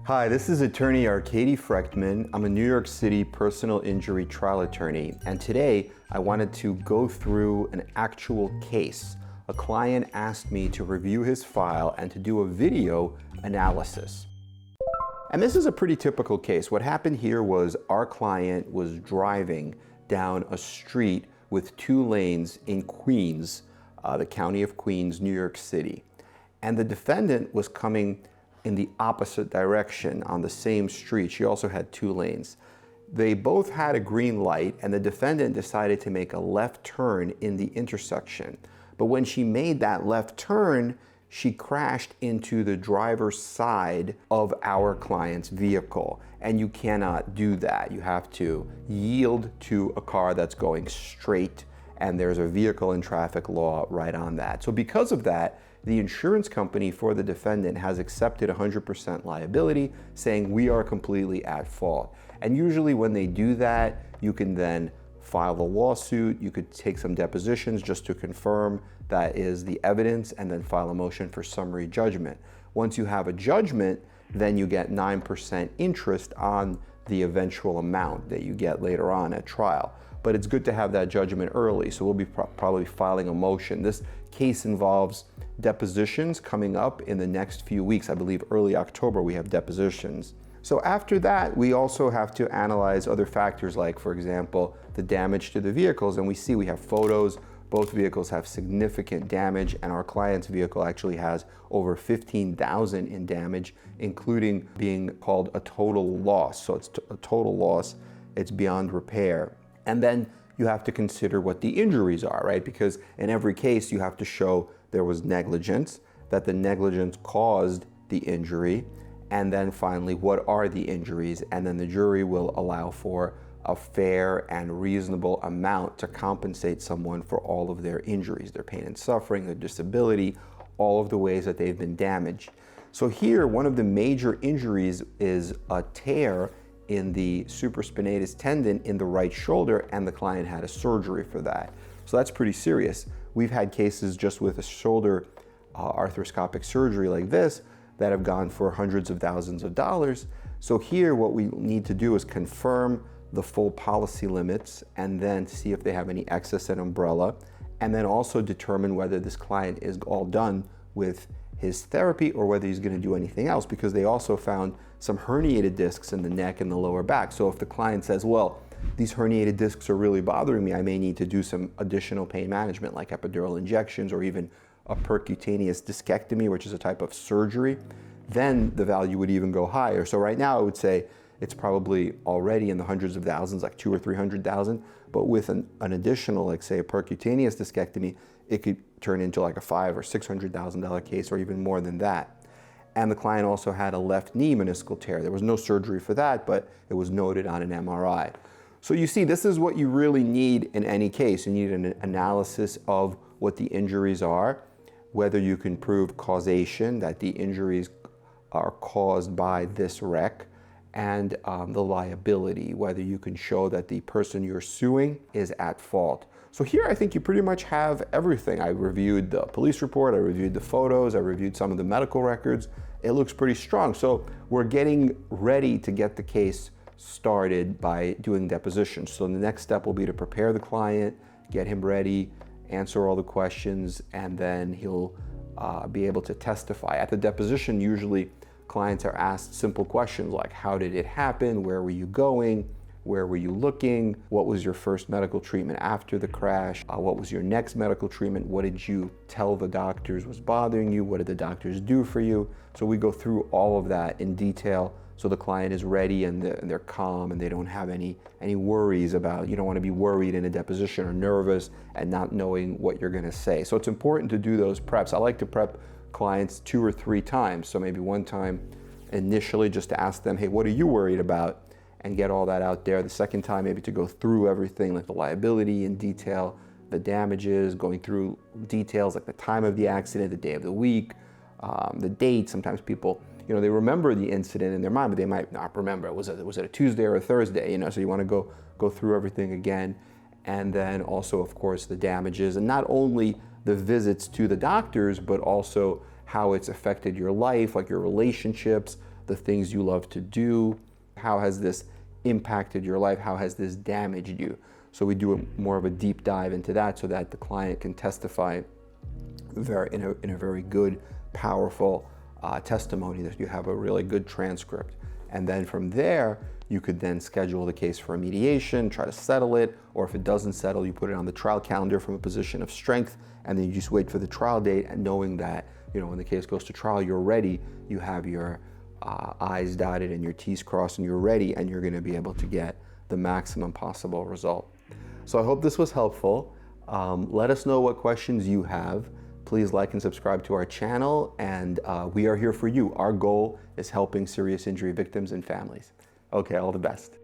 Hi, this is attorney Arkady Frekhtman. I'm a New York City personal injury trial attorney, and today I wanted to go through an actual case. A client asked me to review his file and to do a video analysis. And this is a pretty typical case. What happened here was our client was driving down a street with 2 lanes in Queens, the county of Queens, New York City. And the defendant was coming in the opposite direction on the same street. She also had 2 lanes. They both had a green light, and the defendant decided to make a left turn in the intersection. But when she made that left turn, she crashed into the driver's side of our client's vehicle. And you cannot do that. You have to yield to a car that's going straight, and there's a vehicle and traffic law right on that. So because of that, the insurance company for the defendant has accepted 100% liability, saying we are completely at fault. And usually when they do that, you can then file a lawsuit, you could take some depositions just to confirm that is the evidence, and then file a motion for summary judgment. Once you have a judgment, then you get 9% interest on the eventual amount that you get later on at trial. But it's good to have that judgment early, so we'll be probably filing a motion. This case involves depositions coming up in the next few weeks. I believe early October we have depositions. So after that, we also have to analyze other factors like, for example, the damage to the vehicles. And we see we have photos. Both vehicles have significant damage, and our client's vehicle actually has over $15,000 in damage, including being called a total loss. So it's a total loss. It's beyond repair. And then you have to consider what the injuries are, right? Because in every case, you have to show there was negligence, that the negligence caused the injury, and then finally, what are the injuries? And then the jury will allow for a fair and reasonable amount to compensate someone for all of their injuries, their pain and suffering, their disability, all of the ways that they've been damaged. So here, one of the major injuries is a tear in the supraspinatus tendon in the right shoulder, and the client had a surgery for that. So that's pretty serious. We've had cases just with a shoulder arthroscopic surgery like this that have gone for hundreds of thousands of dollars. So here what we need to do is confirm the full policy limits, and then see if they have any excess and umbrella, and then also determine whether this client is all done with his therapy or whether he's going to do anything else, because they also found some herniated discs in the neck and the lower back. So if the client says, well, these herniated discs are really bothering me, I may need to do some additional pain management like epidural injections or even a percutaneous discectomy, which is a type of surgery, then the value would even go higher. So right now I would say it's probably already in the hundreds of thousands, like 200,000 or 300,000, but with an additional, like say a percutaneous discectomy, it could turn into like a $500,000 or $600,000 case, or even more than that. And the client also had a left knee meniscal tear. There was no surgery for that, but it was noted on an MRI. So you see, this is what you really need in any case. You need an analysis of what the injuries are, whether you can prove causation, that the injuries are caused by this wreck, and the liability, whether you can show that the person you're suing is at fault. So here I think you pretty much have everything. I reviewed the police report, I reviewed the photos, I reviewed some of the medical records. It looks pretty strong. So we're getting ready to get the case started by doing depositions. So the next step will be to prepare the client, get him ready, answer all the questions, and then he'll be able to testify. At the deposition, usually clients are asked simple questions like, how did it happen? Where were you going? Where were you looking? What was your first medical treatment after the crash? What was your next medical treatment? What did you tell the doctors was bothering you? What did the doctors do for you? So we go through all of that in detail, so the client is ready and they're calm and they don't have any worries about, you don't want to be worried in a deposition or nervous and not knowing what you're going to say. So it's important to do those preps. I like to prep clients 2 or 3 times. So maybe one time initially just to ask them, hey, what are you worried about? And get all that out there. The second time maybe to go through everything like the liability in detail, the damages, going through details like the time of the accident, the day of the week, the date. Sometimes people, they remember the incident in their mind, but they might not remember. Was it a Tuesday or a Thursday? So you want to go through everything again. And then also, of course, the damages, and not only the visits to the doctors, but also how it's affected your life, like your relationships, the things you love to do. How has this impacted your life? How has this damaged you? So we do more of a deep dive into that so that the client can testify in a very good, powerful testimony, that you have a really good transcript. And then from there, you could then schedule the case for a mediation, try to settle it, or if it doesn't settle, you put it on the trial calendar from a position of strength, and then you just wait for the trial date, and knowing that, when the case goes to trial, you're ready, you have your I's dotted and your T's crossed, and you're ready, and you're gonna be able to get the maximum possible result. So I hope this was helpful. Let us know what questions you have. Please like and subscribe to our channel, and we are here for you. Our goal is helping serious injury victims and families. Okay, all the best.